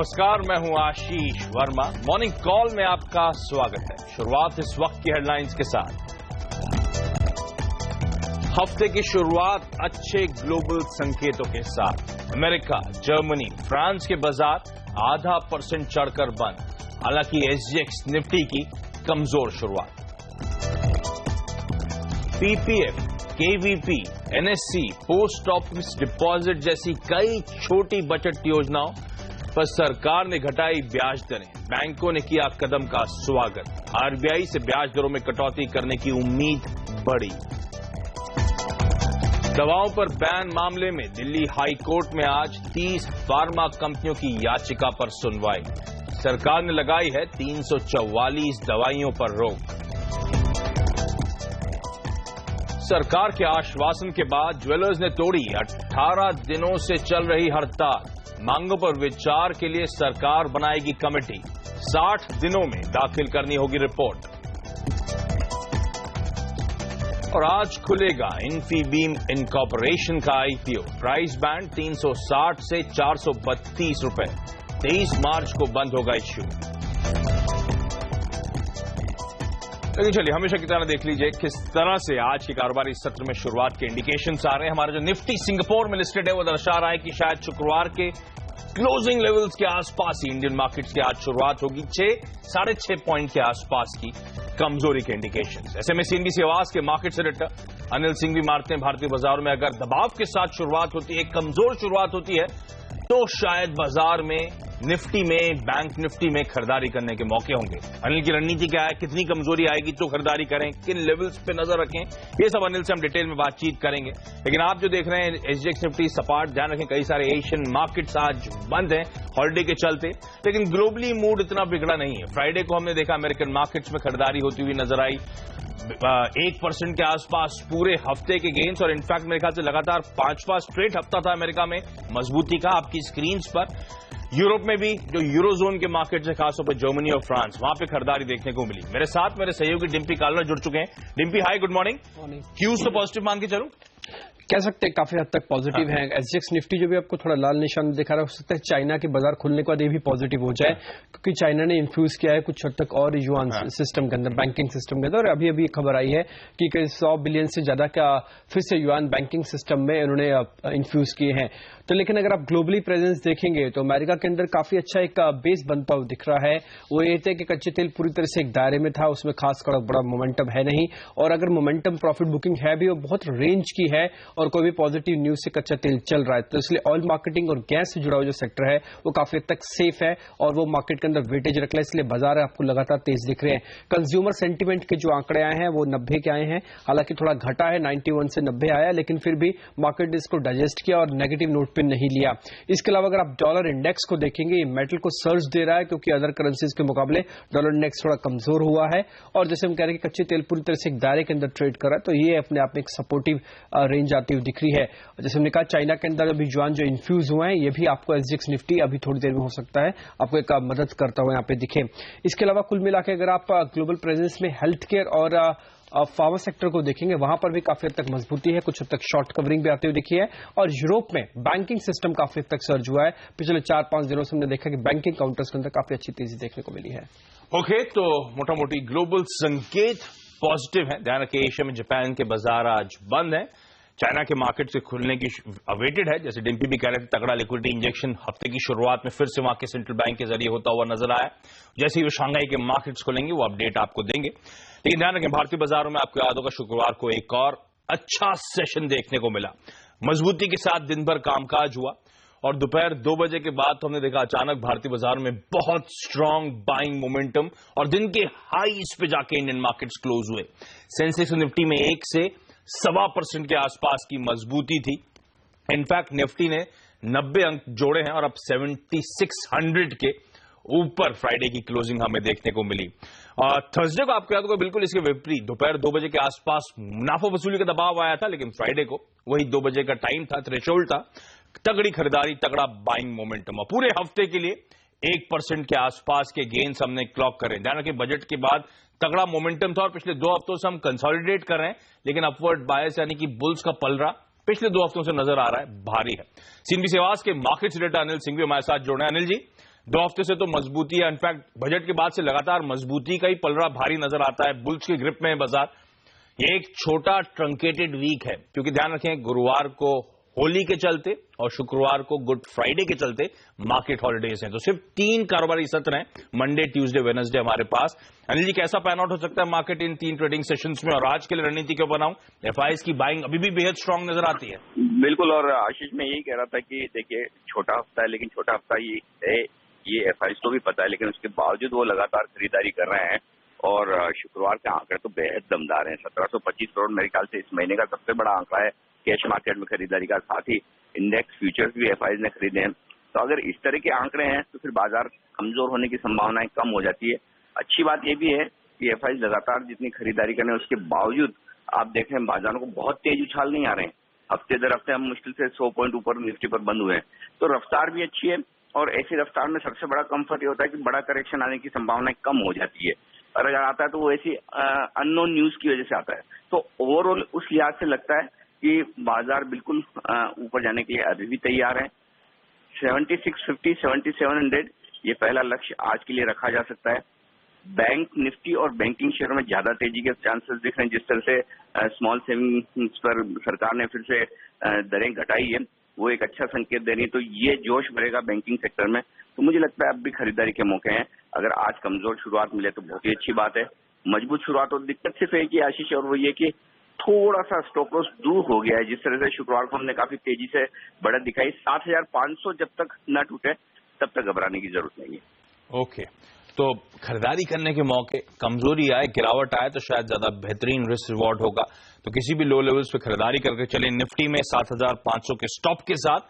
नमस्कार, मैं हूं आशीष वर्मा। मॉर्निंग कॉल में आपका स्वागत है। शुरुआत इस वक्त की हेडलाइंस के साथ। हफ्ते की शुरुआत अच्छे ग्लोबल संकेतों के साथ। अमेरिका, जर्मनी, फ्रांस के बाजार 0.5% चढ़कर बंद। हालांकि एसजीएक्स निफ्टी की कमजोर शुरुआत। PPF, KVP, NSC, post office deposit जैसी कई छोटी बचत योजनाओं पर सरकार ने घटाई ब्याज दरें। बैंकों ने किया कदम का स्वागत। आरबीआई से ब्याज दरों में कटौती करने की उम्मीद बढ़ी। दवाओं पर बैन मामले में दिल्ली हाई कोर्ट में आज 30 फार्मा कंपनियों की याचिका पर सुनवाई। सरकार ने लगाई है 344 दवाइयों पर रोक। सरकार के आश्वासन के बाद ज्वेलर्स ने तोड़ी 18 दिनों से चल रही हड़ताल। मांगों पर विचार के लिए सरकार बनाएगी कमेटी। 60 दिनों में दाखिल करनी होगी रिपोर्ट। और आज खुलेगा इन्फीबीम इनकॉर्पोरेशन का आईपीओ। प्राइस बैंड 360 से 432 रुपए। 23 मार्च को बंद होगा इश्यू। लेकिन चलिए, हमेशा की तरह देख लीजिए किस तरह से आज के कारोबारी सत्र में शुरुआत के इंडिकेशंस आ रहे हैं। हमारा जो निफ्टी सिंगापुर में लिस्टेड है वो दर्शा रहा है कि शायद शुक्रवार के क्लोजिंग लेवल्स के आसपास ही इंडियन मार्केट्स की आज शुरुआत होगी। 6-6.5 पॉइंट के आसपास की कमजोरी के इंडिकेशंस। ऐसे में सीएनबीसी आवाज के मार्केट एडिटर अनिल सिंह भी मारते हैं भारतीय बाजारों में अगर दबाव के साथ शुरुआत होती है, कमजोर शुरुआत होती है, तो शायद बाजार में निफ्टी में, बैंक निफ्टी में खरीदारी करने के मौके होंगे। अनिल की रणनीति क्या है, कितनी कमजोरी आएगी तो खरीदारी करें, किन लेवल्स पे नजर रखें, ये सब अनिल से हम डिटेल में बातचीत करेंगे। लेकिन आप जो देख रहे हैं एसजीएक्स निफ्टी सपाट, ध्यान रखें कई सारे एशियन मार्केट्स आज बंद हैं हॉलिडे के चलते। लेकिन ग्लोबली मूड इतना बिगड़ा नहीं है। फ्राइडे को हमने देखा अमेरिकन मार्केट्स में खरीदारी होती हुई नजर आई। 1% के आसपास पूरे हफ्ते के गेन्स, और इनफैक्ट मेरे ख्याल से लगातार 5वां स्ट्रेट हफ्ता था अमेरिका में मजबूती का आपकी स्क्रीन्स पर। यूरोप में भी जो यूरोजोन के मार्केट है, खासतौर पर जर्मनी और फ्रांस, वहां पे खरीदारी देखने को मिली। मेरे साथ मेरे सहयोगी डिम्पी कालरा जुड़ चुके हैं। Dimpy, hi, good morning. क्यूज तो पॉजिटिव मान के चलूं? कह सकते हैं काफी हद तक पॉजिटिव है। एसजीएक्स निफ्टी जो भी आपको थोड़ा लाल निशान दिखा रहा है, हो सकता है चाइना के बाजार खुलने के बाद ये भी पॉजिटिव हो जाए, क्योंकि चाइना ने इन्फ्यूज किया है कुछ हद तक और युआन सिस्टम के अंदर, बैंकिंग सिस्टम के अंदर। और अभी अभी खबर आई है कि 100 बिलियन से ज्यादा का फिर से युआन बैंकिंग सिस्टम में उन्होंने इन्फ्यूज किए हैं। तो लेकिन अगर आप ग्लोबली प्रेजेंस देखेंगे तो अमेरिका के अंदर काफी अच्छा एक बेस बनता हुआ दिख रहा है। वो ये थे कि कच्चे तेल पूरी तरह से एक दायरे में था, उसमें खास बड़ा मोमेंटम है नहीं, और अगर मोमेंटम प्रॉफिट बुकिंग है भी वो बहुत रेंज की है, और कोई भी पॉजिटिव न्यूज से कच्चा तेल चल रहा है। तो इसलिए ऑयल मार्केटिंग और गैस से जुड़ा हुआ जो सेक्टर है वो काफी हद तक सेफ है, और वो मार्केट के अंदर वेटेज रख रहा है, इसलिए बाजार आपको लगातार तेज दिख रहे हैं। कंज्यूमर सेंटीमेंट के जो आंकड़े आए हैं वो 90 के आए हैं, हालांकि थोड़ा घटा है, 91 से 90 आया, लेकिन फिर भी मार्केट इसको डाइजेस्ट किया और नेगेटिव नोट पे नहीं लिया। इसके अलावा अगर आप डॉलर इंडेक्स को देखेंगे, ये मेटल को सर्ज दे रहा है, क्योंकि अदर करेंसीज के मुकाबले डॉलर इंडेक्स थोड़ा कमजोर हुआ है। और जैसे हम कह रहे हैं कि कच्चे तेल पूरी तरह से एक दायरे के अंदर ट्रेड कर रहा है, तो ये अपने आप में एक सपोर्टिव रेंज आती हुई दिख रही है। जैसे हमने कहा, चाइना के अंदर अभी जुआन जो इन्फ्यूज हुए हैं, ये भी आपको एसजीएक्स निफ्टी अभी थोड़ी देर में हो सकता है आपको एक मदद करता हुआ यहाँ पे दिखे। इसके अलावा कुल मिलाकर अगर आप ग्लोबल प्रेजेंस में हेल्थ केयर और फार्मा सेक्टर को देखेंगे, वहां पर भी काफी हद तक मजबूती है, कुछ हद तक शॉर्ट कवरिंग भी आती हुई दिखी है। और यूरोप में बैंकिंग सिस्टम काफी हद तक सर्ज हुआ है। पिछले 4-5 दिनों से हमने देखा कि बैंकिंग काउंटर्स के अंदर काफी अच्छी तेजी देखने को मिली है। ओके, तो मोटा मोटी ग्लोबल संकेत पॉजिटिव है। ध्यान रखिए एशिया में जापान के बाजार आज बंद है। चाइना के मार्केट से खुलने की अवेटेड है। जैसे डिम्पी भी कह रहे थे, तगड़ा लिक्विडिटी इंजेक्शन हफ्ते की शुरुआत में फिर से वहां के सेंट्रल बैंक के जरिए होता हुआ नजर आया। जैसे ही वो शंघाई के मार्केट्स खुलेंगे वो अपडेट आपको देंगे। लेकिन ध्यान रखें, भारतीय बाजारों में आपको याद होगा शुक्रवार को एक और अच्छा सेशन देखने को मिला। मजबूती के साथ दिन भर कामकाज हुआ, और दोपहर 2 बजे के बाद तो हमने देखा अचानक भारतीय बाजारों में बहुत स्ट्रांग बाइंग मोमेंटम, और दिन के हाईस पे जाके इंडियन मार्केट्स क्लोज हुए। सेंसेक्स निफ्टी में 1 से 1.25% के आसपास की मजबूती थी। इनफैक्ट निफ्टी ने 90 अंक जोड़े हैं, और अब 7600 के ऊपर फ्राइडे की क्लोजिंग हमें देखने को मिली। थर्सडे को आपको याद होगा बिल्कुल इसके विपरीत, दोपहर 2 बजे के आसपास मुनाफा वसूली का दबाव आया था, लेकिन फ्राइडे को वही 2 बजे का टाइम था, थ्रेशोल्ड था, तगड़ी खरीदारी, तगड़ा बाइंग मोमेंटम। और पूरे हफ्ते के लिए 1% के आसपास के गेन्स हमने क्लॉक करे। ध्यान रखिए, बजट के बाद तगड़ा मोमेंटम था, और पिछले 2 हफ्तों से हम कंसोलिडेट कर रहे हैं, लेकिन अपवर्ड बायस यानी कि बुल्स का पलड़ा पिछले 2 हफ्तों से नजर आ रहा है, भारी है। सीएनबीसी आवाज के मार्केट एडिटर अनिल सिंह भी हमारे साथ जुड़ रहे हैं। अनिल जी, 2 हफ्ते से तो मजबूती है, इनफैक्ट बजट के बाद से लगातार मजबूती का ही पलड़ा भारी नजर आता है, बुल्स की ग्रिप में है बाजार। ये एक छोटा ट्रंकेटेड वीक है क्योंकि ध्यान रखें गुरुवार को होली के चलते और शुक्रवार को गुड फ्राइडे के चलते मार्केट हॉलिडेज हैं, तो सिर्फ 3 कारोबारी सत्र हैं, मंडे, ट्यूसडे, वेडनेसडे हमारे पास। अनिल जी, कैसा पैन आउट हो सकता है मार्केट इन 3 ट्रेडिंग सेशंस में, और आज के लिए रणनीति क्यों बनाऊं? एफआईएस की बाइंग अभी भी बेहद स्ट्रांग नजर आती है। बिल्कुल, और आशीष मैं यही कह रहा था कि देखिए छोटा हफ्ता है, लेकिन छोटा हफ्ता ही है, ये एफआईएस को भी पता है, लेकिन उसके बावजूद वो लगातार खरीदारी कर रहे हैं। और शुक्रवार के आंकड़े तो बेहद दमदार हैं। 1725 करोड़ मेरे ख्याल से इस महीने का सबसे बड़ा आंकड़ा है कैश मार्केट में खरीदारी का। साथ ही इंडेक्स फ्यूचर्स भी एफआईएस ने खरीदे हैं। तो अगर इस तरह के आंकड़े हैं तो फिर बाजार कमजोर होने की संभावनाएं कम हो जाती है। अच्छी बात यह भी है कि एफआईएस लगातार जितनी खरीदारी कर रहे हैं उसके बावजूद आप देख रहे हैं बाजारों को बहुत तेज उछाल नहीं आ रहे हैं। हफ्ते दर हफ्ते हम मुश्किल से 100 पॉइंट ऊपर निफ्टी पर बंद हुए हैं, तो रफ्तार भी अच्छी है। और ऐसी रफ्तार में सबसे बड़ा कंफर्ट ये होता है कि बड़ा करेक्शन आने की संभावनाएं कम हो जाती है, और अगर आता है तो वो ऐसी अननोन न्यूज की वजह से आता है। तो ओवरऑल उस लिहाज से लगता है कि बाजार बिल्कुल ऊपर जाने के लिए अभी भी तैयार है। 7650, 7700 ये पहला लक्ष्य आज के लिए रखा जा सकता है। बैंक निफ्टी और बैंकिंग शेयर में ज्यादा तेजी के चांसेस दिख रहे हैं। जिस तरह से स्मॉल सेविंग्स पर सरकार ने फिर से दरें घटाई है, वो एक अच्छा संकेत दे रही है, तो ये जोश भरेगा बैंकिंग सेक्टर में। तो मुझे लगता है अब भी खरीदारी के मौके हैं। अगर आज कमजोर शुरुआत मिले तो बहुत ही अच्छी बात है। मजबूत शुरुआत और दिक्कत सिर्फ है कि आशीष, और वो ये कि थोड़ा सा स्टॉप लॉस दूर हो गया है। जिस तरह से शुक्रवार को हमने काफी तेजी से बढ़त दिखाई, 7500 जब तक न टूटे तब तक घबराने की जरूरत नहीं है। ओके, तो खरीदारी करने के मौके, कमजोरी आए, गिरावट आए तो शायद ज्यादा बेहतरीन रिस्क रिवॉर्ड होगा। तो किसी भी लो लेवल्स पे खरीदारी करके चले। निफ्टी में 7500 के स्टॉप के साथ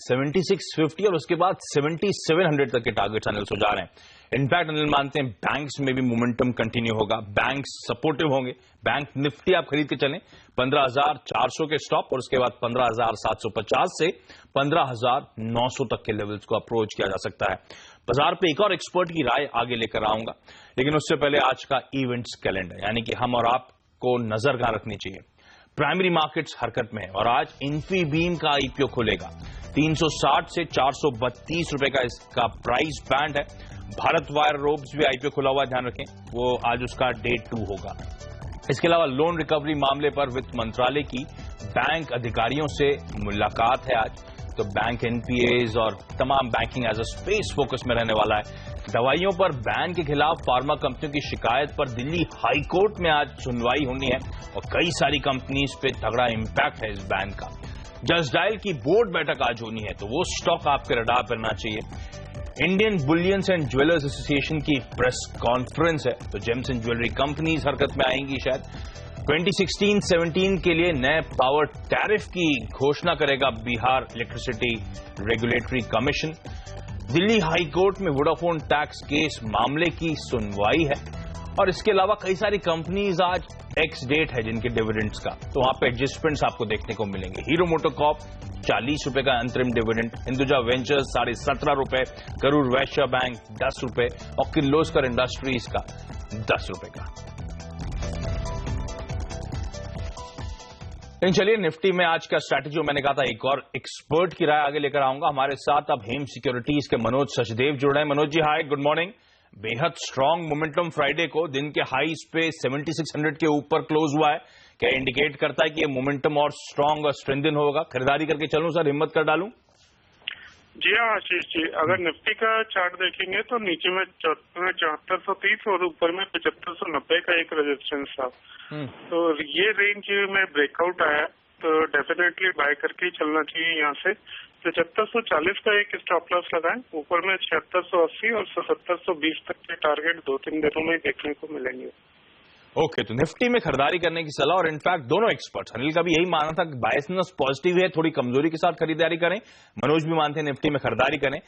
7650 और उसके बाद 7700 तक के टारगेट्स अनिल सो जा रहे हैं। इनफैक्ट अनिल मानते हैं बैंक्स में भी मोमेंटम कंटिन्यू होगा, बैंक्स सपोर्टिव होंगे। बैंक निफ्टी आप खरीद के चलें 15400 के स्टॉप, और उसके बाद 15750 से 15900 तक के लेवल्स को अप्रोच किया जा सकता है। बाजार पे एक और एक्सपर्ट की राय आगे लेकर आऊंगा, लेकिन उससे पहले आज का इवेंट्स कैलेंडर, यानी कि हम और आपको नजर कहां रखनी चाहिए। प्राइमरी मार्केट्स हरकत में है और आज इन्फीबीम का आईपीओ खुलेगा। 360 से 432 रुपए का इसका प्राइस बैंड है। भारत वायर रोब्स भी आईपीओ खुला हुआ, ध्यान रखें, वो आज उसका डे 2 होगा। इसके अलावा लोन रिकवरी मामले पर वित्त मंत्रालय की बैंक अधिकारियों से मुलाकात है आज। तो बैंक एनपीएज और तमाम banking as a space focus में रहने वाला है। दवाइयों पर बैन के खिलाफ फार्मा कंपनियों की शिकायत पर दिल्ली हाई कोर्ट में आज सुनवाई होनी है और कई सारी कंपनीज पे तगड़ा इंपैक्ट है इस बैन का। जस्ट डायल की बोर्ड बैठक आज होनी है, तो वो स्टॉक आपके रडार पर रहना चाहिए। Indian bullions and jewellers association की प्रेस कॉन्फ्रेंस है, तो जेम्स एंड ज्वेलरी कंपनीज हरकत में आएंगी शायद। 2016-17 के लिए नए पावर टैरिफ की घोषणा करेगा Bihar electricity regulatory commission. Delhi high court में वोडाफोन टैक्स केस मामले की सुनवाई है, और इसके अलावा कई सारी कंपनीज आज एक्स डेट है जिनके डिविडेंड्स का, तो वहां पे एडजस्टमेंट्स आपको देखने को मिलेंगे। हीरो मोटोकॉर्प 40 रुपए का अंतरिम डिविडेंड, हिंदुजा वेंचर्स 17.5 रुपए, करूर वैश्य बैंक 10 रुपए और किर्लोस्कर इंडस्ट्रीज का 10 रुपए का। लेकिन चलिए निफ्टी में आज का स्ट्रैटेजी, मैंने कहा था एक और एक्सपर्ट की राय आगे लेकर आऊंगा। हमारे साथ अब हेम सिक्योरिटीज के मनोज सचदेव जुड़ रहे हैं। Manoj ji hi, good morning. बेहद स्ट्रांग मोमेंटम फ्राइडे को दिन के हाईज पे 7600 के ऊपर क्लोज हुआ है, क्या इंडिकेट करता है कि ये मोमेंटम और स्ट्रांग और स्ट्रेंथन होगा? खरीदारी करके चलूं सर, हिम्मत कर डालूं? जी हाँ आशीष जी, अगर निफ्टी का चार्ट देखेंगे तो नीचे में 7430 और ऊपर में 7590 का एक रेजिस्टेंस था। तो ये रेंज में ब्रेकआउट आया तो डेफिनेटली बाय करके ही चलना चाहिए। यहाँ से 7540 का एक स्टॉप लॉस लगाएं, ऊपर में 7680 और 7720 तक के टारगेट 2-3 दिनों में देखने को मिलेंगे। ओके, तो निफ्टी में खरीदारी करने की सलाह, और इनफैक्ट दोनों एक्सपर्ट्स, अनिल का भी यही मानना था कि बायसनेस पॉजिटिव है, थोड़ी कमजोरी के साथ खरीदारी करें। मनोज भी मानते हैं निफ्टी में खरीदारी करें।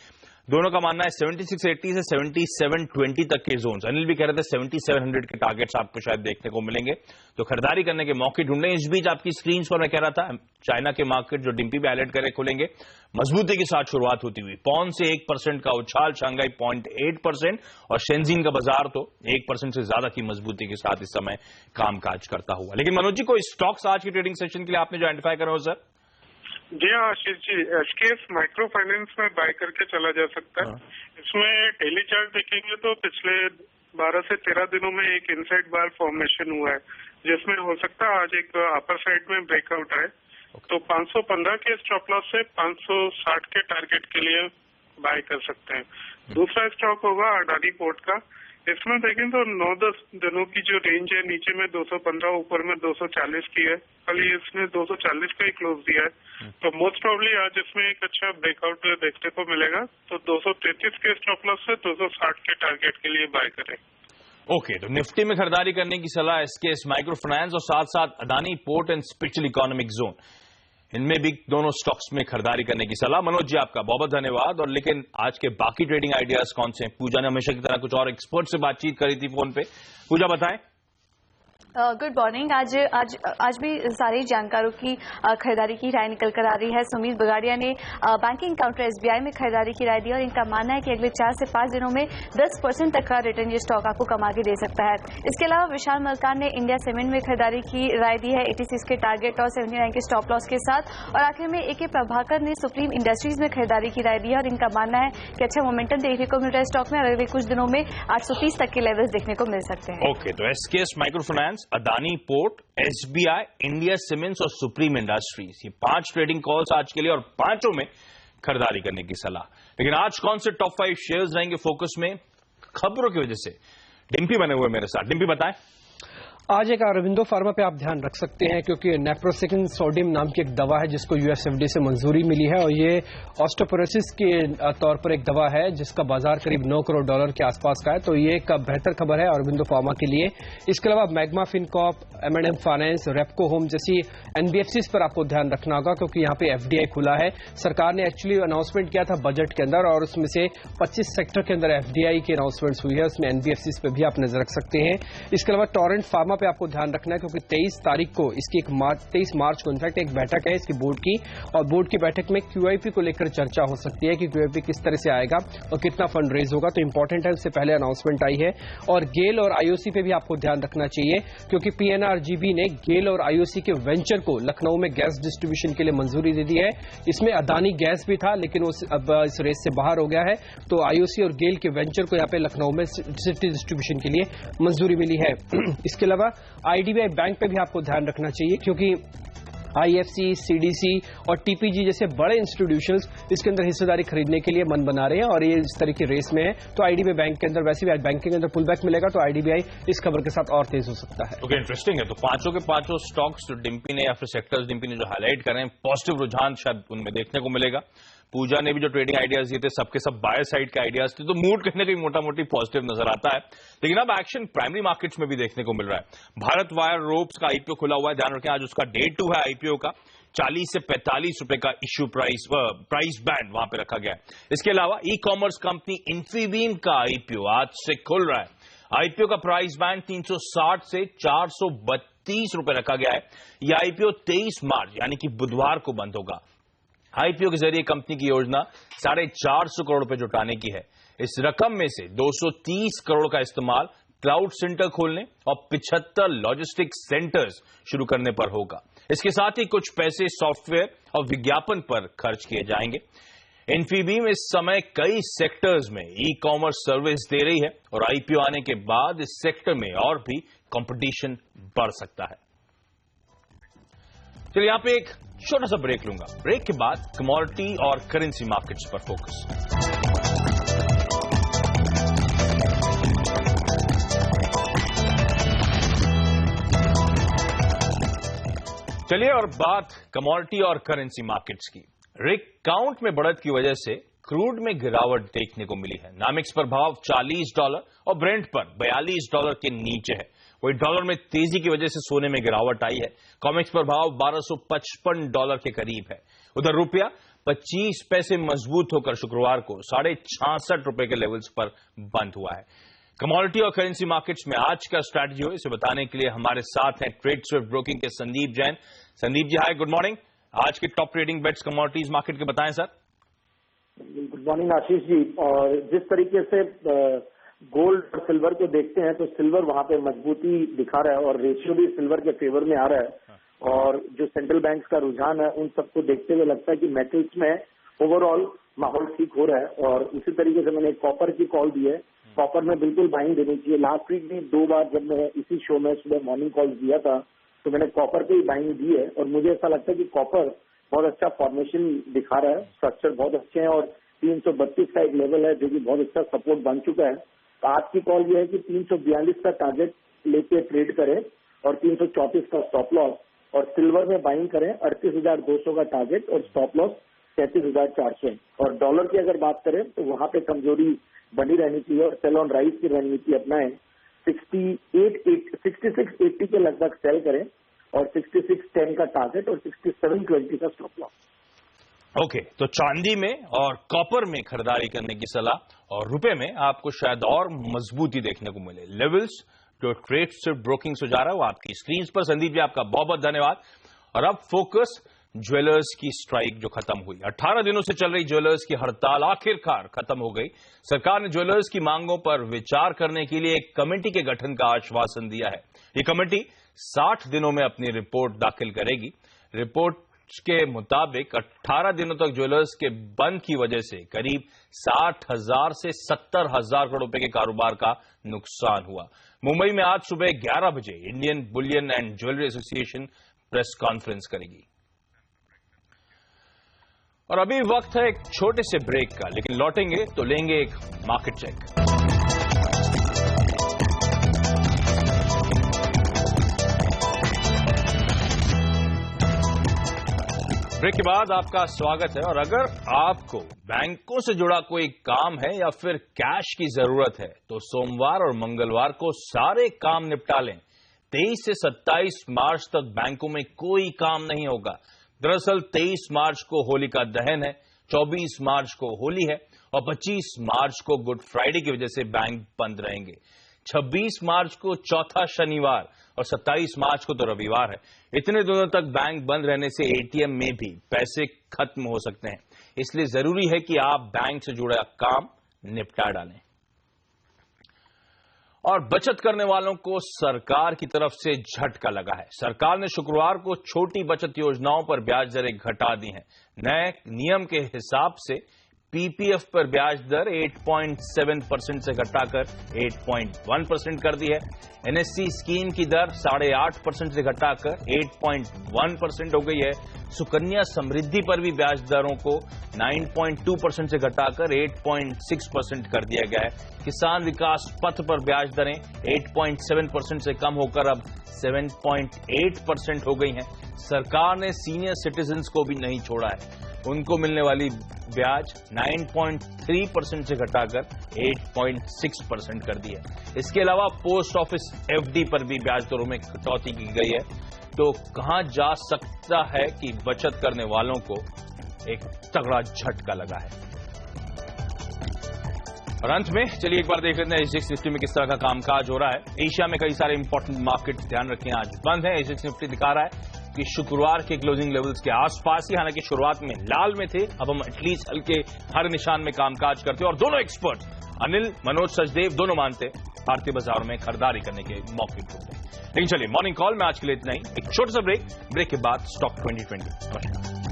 दोनों का मानना है 7680 से 7720 तक के जोन। अनिल भी कह रहे थे 7700 के टारगेट्स आपको शायद देखने को मिलेंगे, तो खरीदारी करने के मौके ढूंढें। इस बीच आपकी स्क्रीन पर मैं कह रहा था चाइना के मार्केट जो डिम्पी भी हाईलाइट करे खुलेंगे, मजबूती के साथ शुरुआत होती हुई। पौन से 1% का उछाल, शांघाई 0.8% और शेंजिन का बाजार तो 1% से ज्यादा की मजबूती के साथ इस समय कामकाज करता हुआ। लेकिन मनोज जी, कोई स्टॉक्स आज की ट्रेडिंग सेशन के लिए आपने जो आइडेंटिफाई करे हो सर? जी हाँ Ashish ji, SKS micro finance में बाय करके चला जा सकता है। इसमें डेली चार्ट देखेंगे तो पिछले 12 से 13 दिनों में एक इनसाइड बार फॉर्मेशन हुआ है, जिसमें हो सकता है आज एक अपर साइड में ब्रेकआउट आए। तो 515 के स्टॉप लॉस से 560 के टारगेट के लिए बाय कर सकते हैं। दूसरा स्टॉक होगा अडानी पोर्ट का। इसमें देखें तो 9-10 दिनों की जो रेंज है, नीचे में 215, ऊपर में 240 की है। कल इसने 240 का ही क्लोज दिया है, तो मोस्ट प्रॉब्ली आज इसमें एक अच्छा ब्रेकआउट देखने को मिलेगा। तो 233 के स्टॉप लॉस से 260 के टारगेट के लिए बाय करें। ओके, तो निफ्टी में खरीदारी करने की सलाह एसकेएस माइक्रो फाइनेंस और साथ साथ Adani port and special economic zone, इनमें भी दोनों स्टॉक्स में खरीदारी करने की सलाह। मनोज जी आपका बहुत बहुत धन्यवाद। और लेकिन आज के बाकी ट्रेडिंग आइडियाज कौन से हैं? पूजा ने हमेशा की तरह कुछ और एक्सपर्ट से बातचीत करी थी फोन पे। पूजा बताएं। Good morning. आज भी सारे जानकारों की खरीदारी की राय निकल कर आ रही है। सुमित बगाड़िया ने बैंकिंग काउंटर एसबीआई में खरीदारी की राय दी और इनका मानना है कि अगले 4 से 5 दिनों में 10% तक का रिटर्न ये स्टॉक आपको कमा के दे सकता है। इसके अलावा विशाल मलकान ने इंडिया सीमेंट में खरीदारी की राय दी है 86 के टारगेट और 79 के स्टॉप लॉस के साथ। और आखिर में ए प्रभाकर ने सुप्रीम इंडस्ट्रीज में खरीदारी की राय दी है और इनका मानना है कि अच्छा मोमेंटम देखने को मिल रहा है स्टॉक में और अगले कुछ दिनों में 830 तक के लेवल्स देखने को मिल सकते हैं। ओके, तो SKS micro finance, Adani port, SBI, India cements और सुप्रीम इंडस्ट्रीज, ये 5 ट्रेडिंग कॉल्स आज के लिए और 5 में खरीदारी करने की सलाह। लेकिन आज कौन से टॉप 5 शेयर्स रहेंगे फोकस में? खबरों की वजह से डिम्पी बने हुए मेरे साथ। डिम्पी बताएं। आज एक अरविंदो फार्मा पे आप ध्यान रख सकते हैं क्योंकि नेप्रोसेकिन सोडियम नाम की एक दवा है जिसको यूएसएफडीए से मंजूरी मिली है और ये ऑस्टियोपोरोसिस के तौर पर एक दवा है जिसका बाजार करीब $9 करोड़ के आसपास का है। तो ये एक बेहतर खबर है अरविंदो फार्मा के लिए। इसके अलावा magma Fincorp, M&M finance, Repco home जैसी एनबीएफसीज पर आपको ध्यान रखना होगा क्योंकि यहाँ पे एफडीआई खुला है। सरकार ने एक्चुअली अनाउंसमेंट किया था बजट के अंदर और उसमें से 25 सेक्टर के अंदर एफडीआई की अनाउंसमेंट हुई है, उसमें एनबीएफसीज पे भी आप नजर रख सकते हैं। इसके अलावा टोरेंट फार्मा पे आपको ध्यान रखना है क्योंकि 23 तारीख को इसकी 23 मार्च को इनफैक्ट एक बैठक है इसकी बोर्ड की और बोर्ड की बैठक में क्यूआईपी को लेकर चर्चा हो सकती है कि क्यूआईपी किस तरह से आएगा और कितना फंड रेज होगा। तो इंपॉर्टेंट है, उससे पहले अनाउंसमेंट आई है। और गेल और आईओसी पे भी आपको ध्यान रखना चाहिए क्योंकि पीएनआरजीबी ने गेल और आईओसी के वेंचर को लखनऊ में गैस डिस्ट्रीब्यूशन के लिए मंजूरी दे दी है। इसमें अदानी गैस भी था लेकिन अब इस रेस से बाहर हो गया है। तो आईओसी और गेल के वेंचर को यहाँ पे लखनऊ में सिटी डिस्ट्रीब्यूशन के लिए मंजूरी मिली है। इसके अलावा आईडीबीआई बैंक पे भी आपको ध्यान रखना चाहिए क्योंकि आईएफसी, सीडीसी और टीपीजी जैसे बड़े इंस्टीट्यूशंस इसके अंदर हिस्सेदारी खरीदने के लिए मन बना रहे हैं और ये इस तरह की रेस में है। तो आईडीबीआई बैंक के अंदर वैसे भी आज बैंकिंग के अंदर पुल बैक मिलेगा तो आईडीबीआई इस खबर के साथ और तेज हो सकता है। ओके, इंटरेस्टिंग है। तो 5 के 5 स्टॉक्स जो डिम्पी ने या फिर सेक्टर्स डिम्पी ने जो हाईलाइट कर रहे हैं, पॉजिटिव रुझान शायद उनमें देखने को मिलेगा। पूजा ने भी जो ट्रेडिंग आइडियाज दिए थे सबके सब बाय साइड के आइडियाज थे, तो मूड कहीं ना कहीं मोटा मोटी पॉजिटिव नजर आता है। लेकिन अब एक्शन प्राइमरी मार्केट्स में भी देखने को मिल रहा है। भारत वायर रोप्स का आईपीओ खुला हुआ है, ध्यान रखें आज उसका डे 2 है आईपीओ का। 40 से 45 रुपए का इश्यू प्राइस बैंड वहां पे रखा गया है। इसके अलावा ई कॉमर्स कंपनी इन्फीबीम का आईपीओ आज से खुल रहा है। आईपीओ का प्राइस बैंड 360 से 432 रुपए रखा गया है। यह आईपीओ 23 मार्च यानी कि बुधवार को बंद होगा। आईपीओ के जरिए कंपनी की योजना 450 करोड़ रुपए जुटाने की है। इस रकम में से 230 करोड़ का इस्तेमाल क्लाउड सेंटर खोलने और 75 लॉजिस्टिक सेंटर्स शुरू करने पर होगा। इसके साथ ही कुछ पैसे सॉफ्टवेयर और विज्ञापन पर खर्च किए जाएंगे। इन्फीबीम इस समय कई सेक्टर्स में ई कॉमर्स सर्विस दे रही है और आईपीओ आने के बाद इस सेक्टर में और भी कंपटीशन बढ़ सकता है। चलिए यहां पे एक छोटा सा ब्रेक लूंगा। ब्रेक के बाद कमोडिटी और करेंसी मार्केट्स पर फोकस। चलिए और बात कमोडिटी और करेंसी मार्केट्स की। रिग काउंट में बढ़त की वजह से क्रूड में गिरावट देखने को मिली है। नामिक्स पर भाव $40 और ब्रेंट पर $42 के नीचे है। वही डॉलर में तेजी की वजह से सोने में गिरावट आई है। कॉमेक्स पर भाव $1255 के करीब है। उधर रुपया 25 पैसे मजबूत होकर शुक्रवार को 66.5 रुपए के लेवल्स पर बंद हुआ है। कमोडिटी और करेंसी मार्केट्स में आज का स्ट्रैटेजी हो, इसे बताने के लिए हमारे साथ हैं ट्रेड स्विफ्ट ब्रोकिंग के Sandeep Jain. Sandeep ji hi, good morning. आज के top trading bets commodities market के बताएं sir. Good morning Ashish ji. और जिस तरीके से गोल्ड और सिल्वर को देखते हैं तो सिल्वर वहां पे मजबूती दिखा रहा है और रेशियो भी सिल्वर के फेवर में आ रहा है। और जो सेंट्रल बैंक का रुझान है उन सबको देखते हुए लगता है कि मेटल्स में ओवरऑल माहौल ठीक हो रहा है। और उसी तरीके से मैंने कॉपर की कॉल दी है, कॉपर में बिल्कुल बाइंग देनी चाहिए। लास्ट वीक भी 2 बार जब मैं इसी शो में सुबह मॉर्निंग कॉल दिया था तो मैंने कॉपर पे ही बाइंग दी है और मुझे ऐसा लगता है कि कॉपर बहुत अच्छा फॉर्मेशन दिखा रहा है, स्ट्रक्चर बहुत अच्छे हैं और 332 का एक लेवल है जो कि बहुत अच्छा सपोर्ट बन चुका है। तो आज की कॉल ये है कि 342 का टारगेट लेके ट्रेड करें और 334 का स्टॉप लॉस, और सिल्वर में बाइंग करें 38,200 का टारगेट और स्टॉप लॉस 33,400। और डॉलर की अगर बात करें तो वहां पे कमजोरी बनी रहनी चाहिए और सेल ऑन राइज की रणनीति अपनाएं। 6680 के लगभग सेल करें और 6610 का टारगेट और 6720 का स्टॉप लॉस। ओके, तो चांदी में और कॉपर में खरीदारी करने की सलाह और रुपए में आपको शायद और मजबूती देखने को मिले। लेवल्स जो ट्रेड स्विफ्ट ब्रोकिंग से जा रहा है वो आपकी स्क्रीन पर। संदीप जी आपका बहुत बहुत धन्यवाद। और अब फोकस ज्वेलर्स की स्ट्राइक जो खत्म हुई, 18 दिनों से चल रही ज्वेलर्स की हड़ताल आखिरकार खत्म हो गई। सरकार ने ज्वेलर्स की मांगों पर विचार करने के लिए एक कमेटी के गठन का आश्वासन दिया है। ये कमेटी 60 दिनों में अपनी रिपोर्ट दाखिल करेगी। रिपोर्ट के मुताबिक 18 दिनों तक ज्वेलर्स के बंद की वजह से करीब 60,000 से 70,000 करोड़ रुपए के कारोबार का नुकसान हुआ। मुंबई में आज सुबह 11 बजे Indian Boolean and jewellery association press conference करेगी। और अभी वक्त है एक छोटे से ब्रेक का, लेकिन लौटेंगे तो लेंगे एक मार्केट चेक। ब्रेक के बाद आपका स्वागत है। और अगर आपको बैंकों से जुड़ा कोई काम है या फिर कैश की जरूरत है तो सोमवार और मंगलवार को सारे काम निपटा लें। 23 से 27 मार्च तक बैंकों में कोई काम नहीं होगा। दरअसल 23 मार्च को होलिका दहन है, 24 मार्च को होली है और 25 मार्च को गुड फ्राइडे की वजह से बैंक बंद रहेंगे। 26 मार्च को चौथा शनिवार और 27 मार्च को तो रविवार है। इतने दिनों तक बैंक बंद रहने से एटीएम में भी पैसे खत्म हो सकते हैं, इसलिए जरूरी है कि आप बैंक से जुड़ा काम निपटा डालें। और बचत करने वालों को सरकार की तरफ से झटका लगा है। सरकार ने शुक्रवार को छोटी बचत योजनाओं पर ब्याज दरें घटा दी हैं। नए नियम के हिसाब से पीपीएफ पर ब्याज दर 8.7% से घटाकर 8.1% कर दी है। एनएससी स्कीम की दर 8.5% से घटाकर 8.1% हो गई है। सुकन्या समृद्धि पर भी ब्याज दरों को 9.2% से घटाकर 8.6% कर दिया गया है। किसान विकास पथ पर ब्याज दरें 8.7% से कम होकर अब 7.8% हो गई हैं। सरकार ने सीनियर सिटीजन्स को भी नहीं छोड़ा है, उनको मिलने वाली ब्याज 9.3% से घटाकर 8.6% कर दी है। इसके अलावा पोस्ट ऑफिस एफडी पर भी ब्याज दरों में कटौती की गई है। तो कहां जा सकता है कि बचत करने वालों को एक तगड़ा झटका लगा है। और अंत में चलिए एक बार देख लेते हैं एसजीएक्स निफ्टी में किस तरह का कामकाज हो रहा है। एशिया में कई सारे इंपॉर्टेंट मार्केट ध्यान रखें आज बंद है। एसजीएक्स निफ्टी दिखा रहा है कि शुक्रवार के क्लोजिंग लेवल्स के आसपास ही, हालांकि शुरुआत में लाल में थे, अब हम एटलीस्ट हल्के हर निशान में कामकाज करते हैं। और दोनों एक्सपर्ट अनिल, मनोज, सचदेव दोनों मानते भारतीय बाजारों में खरीदारी करने के मौके ढूंढते हैं। लेकिन चलिए मॉर्निंग कॉल में आज के लिए इतना ही। एक छोटा सा ब्रेक के बाद स्टॉक 2020। नमस्कार।